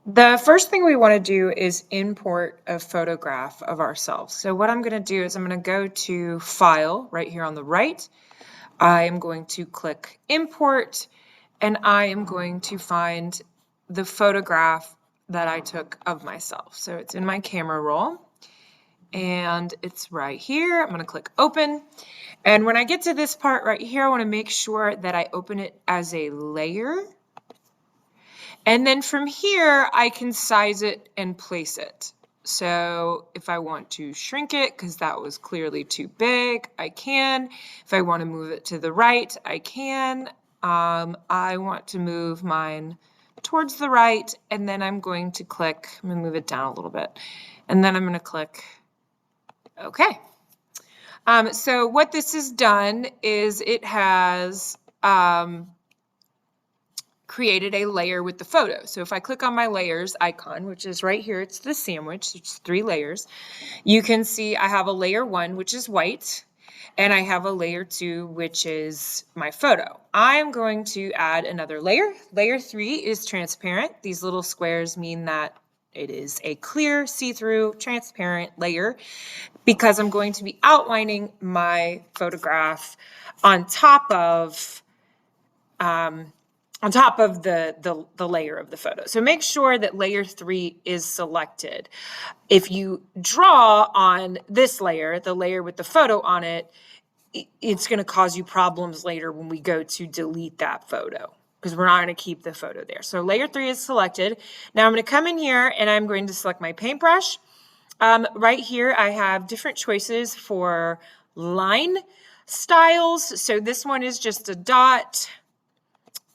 The first thing we want to do is import a photograph of ourselves. So what I'm going to do is I'm going to go to File right here on the right. I am going to click Import, and I am going to find the photograph that I took of myself. So it's in my camera roll, and it's right here. I'm going to click Open. And when I get to this part right here, I want to make sure that I open it as a layer. And then from here, I can size it and place it. So if I want to shrink it, because that was clearly too big, I can. If I want to move it to the right, I can. I want to move mine towards the right, and then I'm going to click, I'm going to move it down a little bit, and then I'm going to click OK. So what this has done is it has created a layer with the photo. So if I click on my layers icon, which is right here, it's the sandwich, it's 3 layers. You can see I have a layer 1, which is white, and I have a layer 2, which is my photo. I am going to add another layer. Layer 3 is transparent. These little squares mean that it is a clear, see-through, transparent layer because I'm going to be outlining my photograph on top of the layer of the photo. So make sure that layer 3 is selected. If you draw on this layer, the layer with the photo on it, it's going to cause you problems later when we go to delete that photo because we're not going to keep the photo there. So layer 3 is selected. Now I'm going to come in here and I'm going to select my paintbrush. Right here I have different choices for line styles. So this one is just a dot.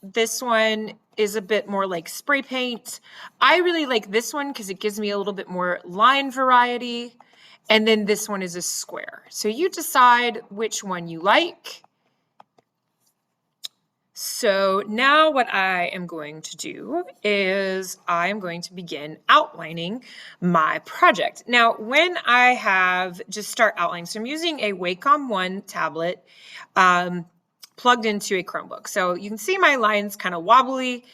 This one is a bit more like spray paint. I really like this one because it gives me a little bit more line variety. And then this one is a square. So you decide which one you like. So now what I am going to do is I am going to begin outlining my project. Now, when I have just start outlining, so I'm using a Wacom 1 tablet plugged into a Chromebook. So you can see my lines kind of wobbly.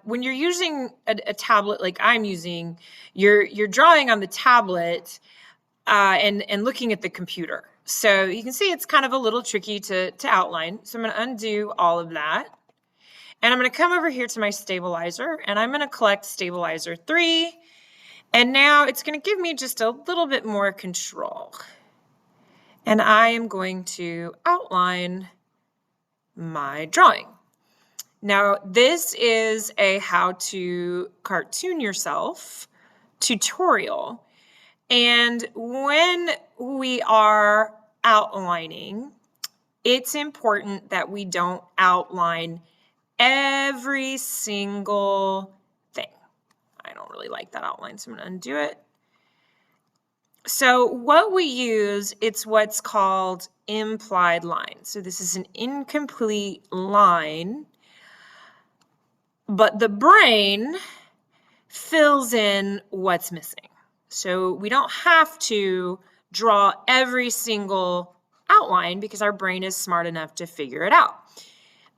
When you're using a tablet like I'm using, you're drawing on the tablet and looking at the computer. So you can see it's kind of a little tricky to outline. So I'm going to undo all of that. And I'm going to come over here to my stabilizer, and I'm going to collect stabilizer 3. And now it's going to give me just a little bit more control. And I am going to outline my drawing. Now, this is a how to cartoon yourself tutorial. And when we are outlining, it's important that we don't outline every single thing. I don't really like that outline, so I'm going to undo it. So what we use, it's what's called implied line. So this is an incomplete line, but the brain fills in what's missing. So we don't have to draw every single outline because our brain is smart enough to figure it out.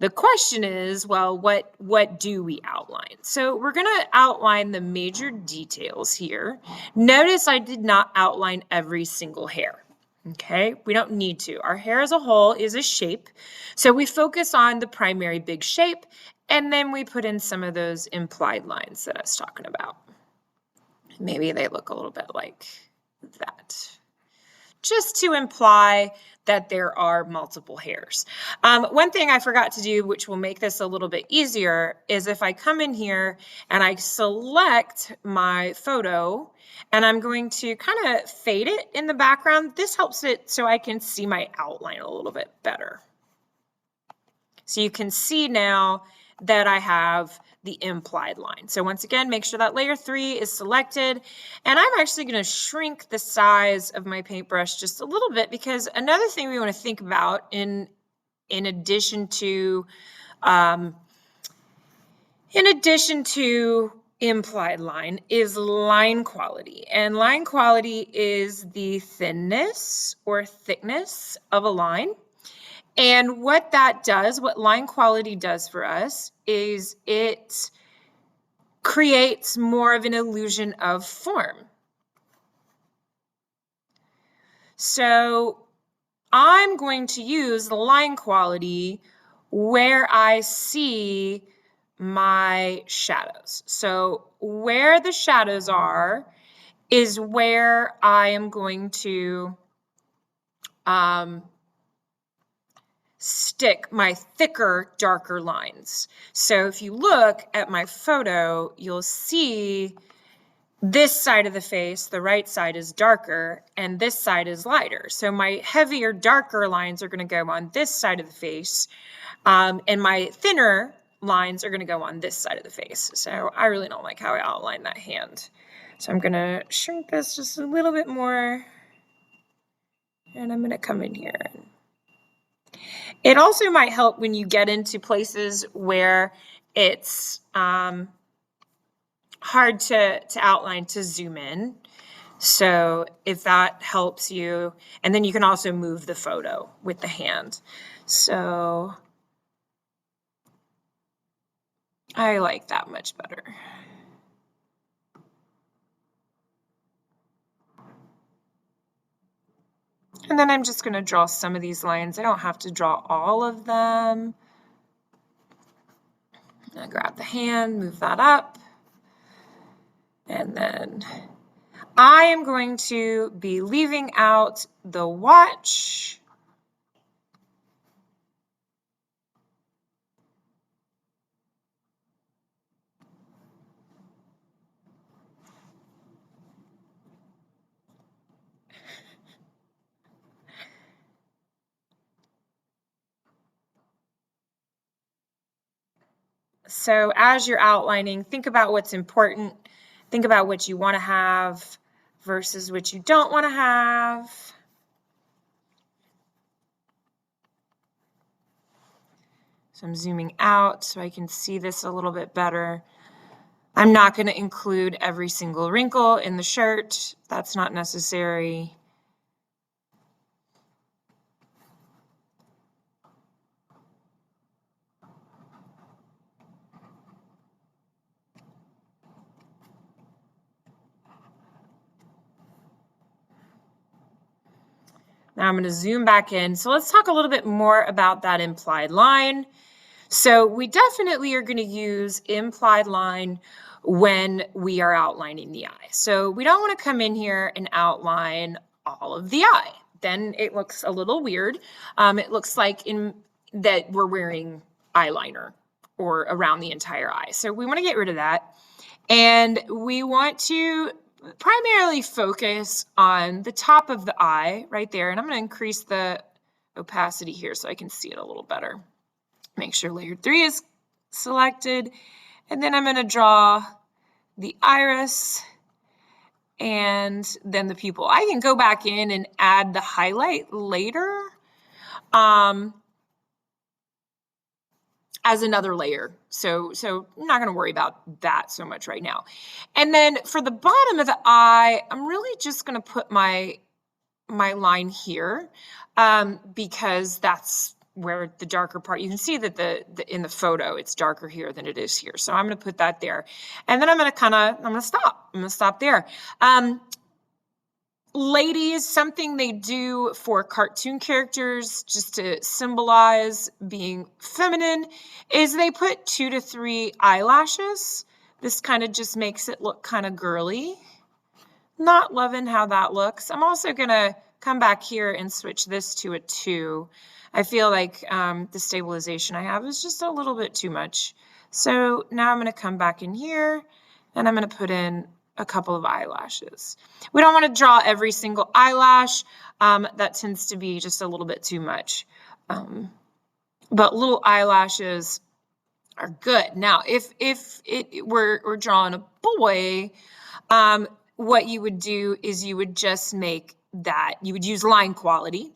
The question is, well, what do we outline? So we're going to outline the major details here. Notice I did not outline every single hair. Okay, we don't need to. Our hair as a whole is a shape. So we focus on the primary big shape, and then we put in some of those implied lines that I was talking about. Maybe they look a little bit like that, just to imply that there are multiple hairs. One thing I forgot to do, which will make this a little bit easier, is if I come in here and I select my photo and I'm going to kind of fade it in the background, this helps it so I can see my outline a little bit better. So you can see now that I have the implied line. So once again, make sure that layer 3 is selected. And I'm actually going to shrink the size of my paintbrush just a little bit because another thing we want to think about in addition to implied line is line quality. And line quality is the thinness or thickness of a line. And what that does, what line quality does for us, is it creates more of an illusion of form. So I'm going to use the line quality where I see my shadows. So where the shadows are is where I am going to stick my thicker, darker lines. So if you look at my photo, you'll see this side of the face, the right side is darker, and this side is lighter. So my heavier, darker lines are going to go on this side of the face, and my thinner lines are going to go on this side of the face. So I really don't like how I outline that hand. So I'm going to shrink this just a little bit more, and I'm going to come in here. It also might help when you get into places where it's hard to outline, to zoom in. So if that helps you, and then you can also move the photo with the hand. So I like that much better. And then I'm just going to draw some of these lines. I don't have to draw all of them. I grab the hand, move that up, and then I am going to be leaving out the watch. So as you're outlining, think about what's important. Think about what you want to have versus what you don't want to have. So I'm zooming out so I can see this a little bit better. I'm not going to include every single wrinkle in the shirt. That's not necessary. Now I'm going to zoom back in. So let's talk a little bit more about that implied line. So we definitely are going to use implied line when we are outlining the eye. So we don't want to come in here and outline all of the eye. Then it looks a little weird. It looks like that we're wearing eyeliner or around the entire eye. So we want to get rid of that. And we want to primarily focus on the top of the eye right there. And I'm going to increase the opacity here so I can see it a little better. Make sure layer 3 is selected. And then I'm going to draw the iris and then the pupil. I can go back in and add the highlight later as another layer. So I'm not going to worry about that so much right now. And then for the bottom of the eye, I'm really just going to put my line here because that's where the darker part, you can see that in the photo, it's darker here than it is here. So I'm going to put that there. And then I'm going to stop. I'm going to stop there. Ladies, something they do for cartoon characters just to symbolize being feminine is they put 2 to 3 eyelashes. This kind of just makes it look kind of girly. Not loving how that looks. I'm also going to come back here and switch this to a 2. I feel like the stabilization I have is just a little bit too much. So now I'm going to come back in here and I'm going to put in a couple of eyelashes. We don't want to draw every single eyelash. That tends to be just a little bit too much. But little eyelashes are good. Now, if we're drawing a boy, what you would do is you would just make that, you would use line quality,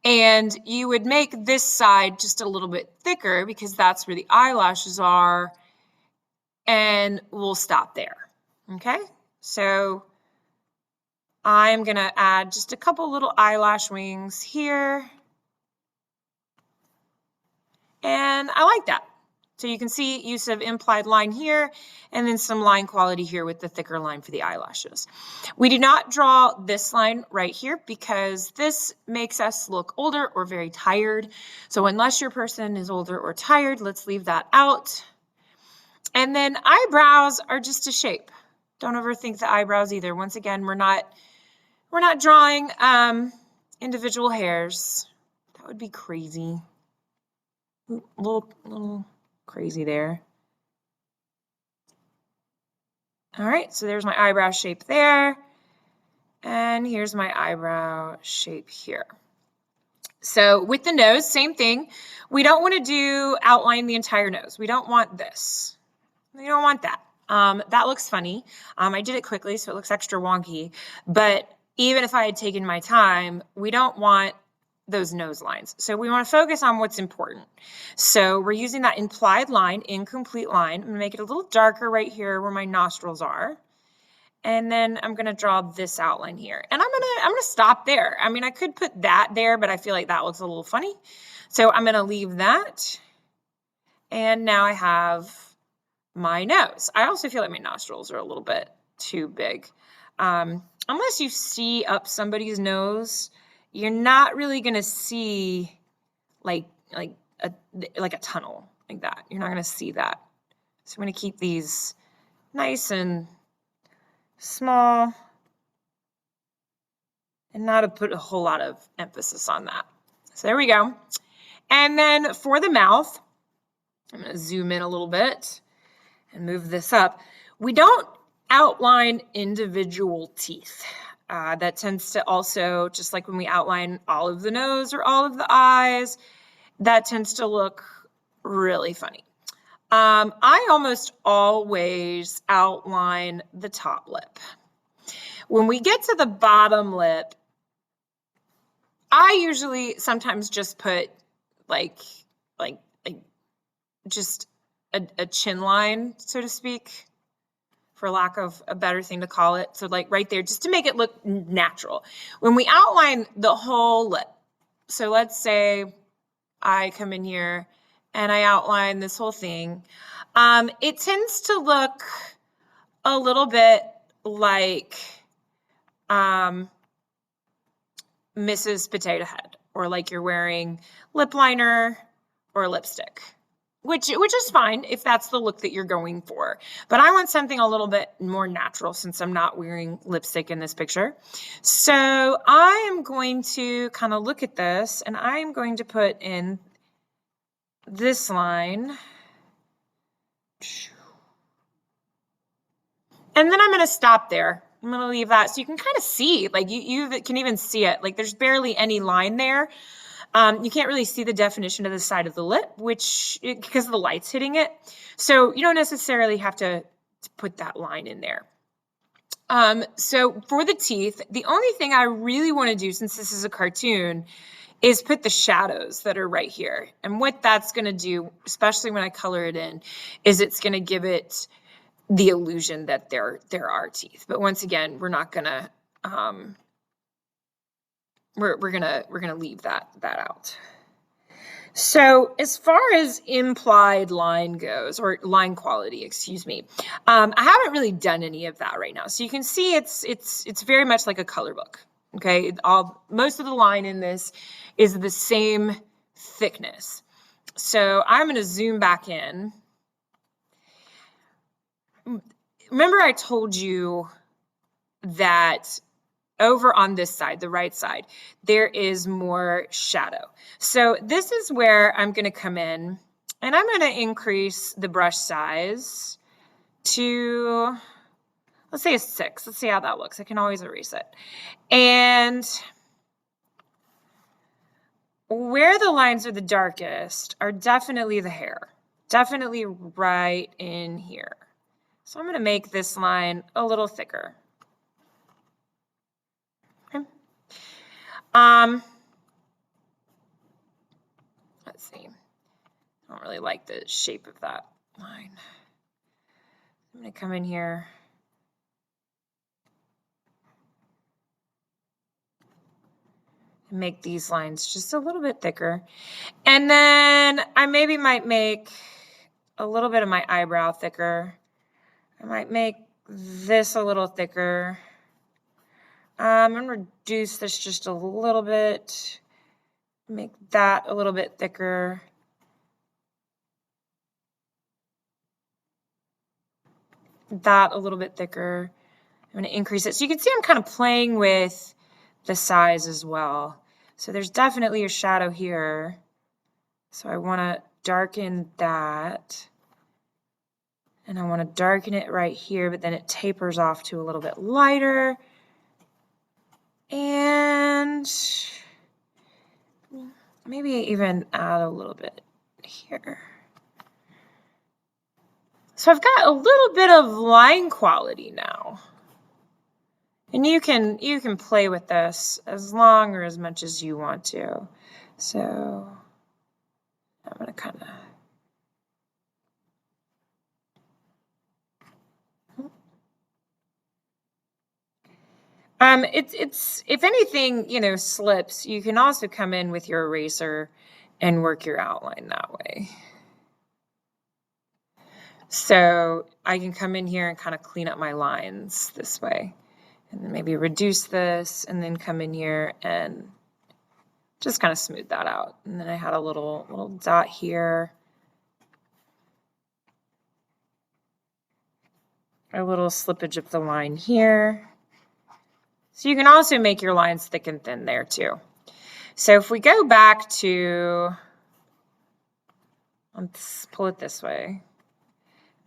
and you would make this side just a little bit thicker because that's where the eyelashes are, and we'll stop there. Okay, so I'm going to add just a couple little eyelash wings here. And I like that. So you can see use of implied line here, and then some line quality here with the thicker line for the eyelashes. We do not draw this line right here because this makes us look older or very tired. So unless your person is older or tired, let's leave that out. And then eyebrows are just a shape. Don't overthink the eyebrows either. Once again, we're not drawing individual hairs. That would be crazy. A little crazy there. All right, so there's my eyebrow shape there. And here's my eyebrow shape here. So with the nose, same thing. We don't want to outline the entire nose. We don't want this. We don't want that. That looks funny. I did it quickly, so it looks extra wonky. But even if I had taken my time, we don't want those nose lines. So we want to focus on what's important. So we're using that implied line, incomplete line. I'm going to make it a little darker right here where my nostrils are. And then I'm going to draw this outline here. And I'm going to stop there. I mean, I could put that there, but I feel like that looks a little funny. So I'm going to leave that. And now I have my nose. I also feel like my nostrils are a little bit too big. Unless you see up somebody's nose, you're not really going to see like a tunnel like that. You're not going to see that. So I'm going to keep these nice and small and not put a whole lot of emphasis on that. So there we go. And then for the mouth, I'm going to zoom in a little bit and move this up. We don't outline individual teeth. That tends to also, just like when we outline all of the nose or all of the eyes, that tends to look really funny. I almost always outline the top lip. When we get to the bottom lip, I usually sometimes just put like just a chin line, so to speak, for lack of a better thing to call it. So like right there, just to make it look natural. When we outline the whole lip, so let's say I come in here and I outline this whole thing, it tends to look a little bit like Mrs. Potato Head, or like you're wearing lip liner or lipstick. Which is fine if that's the look that you're going for. But I want something a little bit more natural since I'm not wearing lipstick in this picture. So I am going to kind of look at this and I'm going to put in this line. And then I'm going to stop there. I'm going to leave that so you can kind of see, like you can even see it. Like there's barely any line there. You can't really see the definition of the side of the lip, because the light's hitting it. So you don't necessarily have to put that line in there. So for the teeth, the only thing I really want to do, since this is a cartoon, is put the shadows that are right here. And what that's going to do, especially when I color it in, is it's going to give it the illusion that there are teeth. But once again, we're not going to we're gonna leave that out. So as far as implied line goes, or line quality, excuse me, I haven't really done any of that right now. So you can see it's very much like a color book. Okay, most of the line in this is the same thickness. So I'm going to zoom back in. Remember I told you that over on this side, the right side, there is more shadow. So this is where I'm going to come in and I'm going to increase the brush size to, let's say a 6. Let's see how that looks. I can always erase it. And where the lines are the darkest are definitely the hair, definitely right in here. So I'm going to make this line a little thicker. Let's see. I don't really like the shape of that line. I'm going to come in here. And make these lines just a little bit thicker. And then I maybe might make a little bit of my eyebrow thicker. I might make this a little thicker. I'm going to reduce this just a little bit. Make that a little bit thicker. That a little bit thicker. I'm going to increase it. So you can see I'm kind of playing with the size as well. So there's definitely a shadow here. So I want to darken that. And I want to darken it right here, but then it tapers off to a little bit lighter. And maybe even add a little bit here. So I've got a little bit of line quality now. And you can play with this as long or as much as you want to. So I'm going to kind of it's if anything, slips, you can also come in with your eraser and work your outline that way. So I can come in here and kind of clean up my lines this way, and then maybe reduce this, and then come in here and just kind of smooth that out. And then I had a little dot here, a little slippage of the line here. So you can also make your lines thick and thin there too. So if we go back to, let's pull it this way.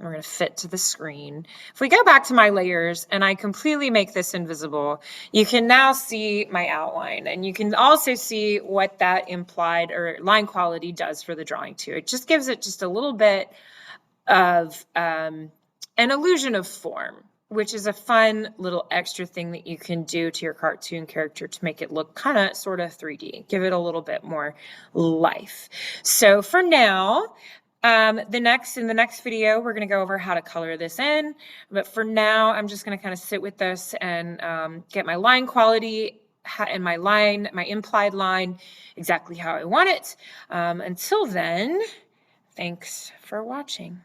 We're going to fit to the screen. If we go back to my layers and I completely make this invisible, you can now see my outline, and you can also see what that implied or line quality does for the drawing too. It just gives it just a little bit of an illusion of form, which is a fun little extra thing that you can do to your cartoon character to make it look kind of sort of 3D, give it a little bit more life. So for now, in the next video, we're going to go over how to color this in. But for now, I'm just going to kind of sit with this and get my line quality and my implied line exactly how I want it. Until then, thanks for watching.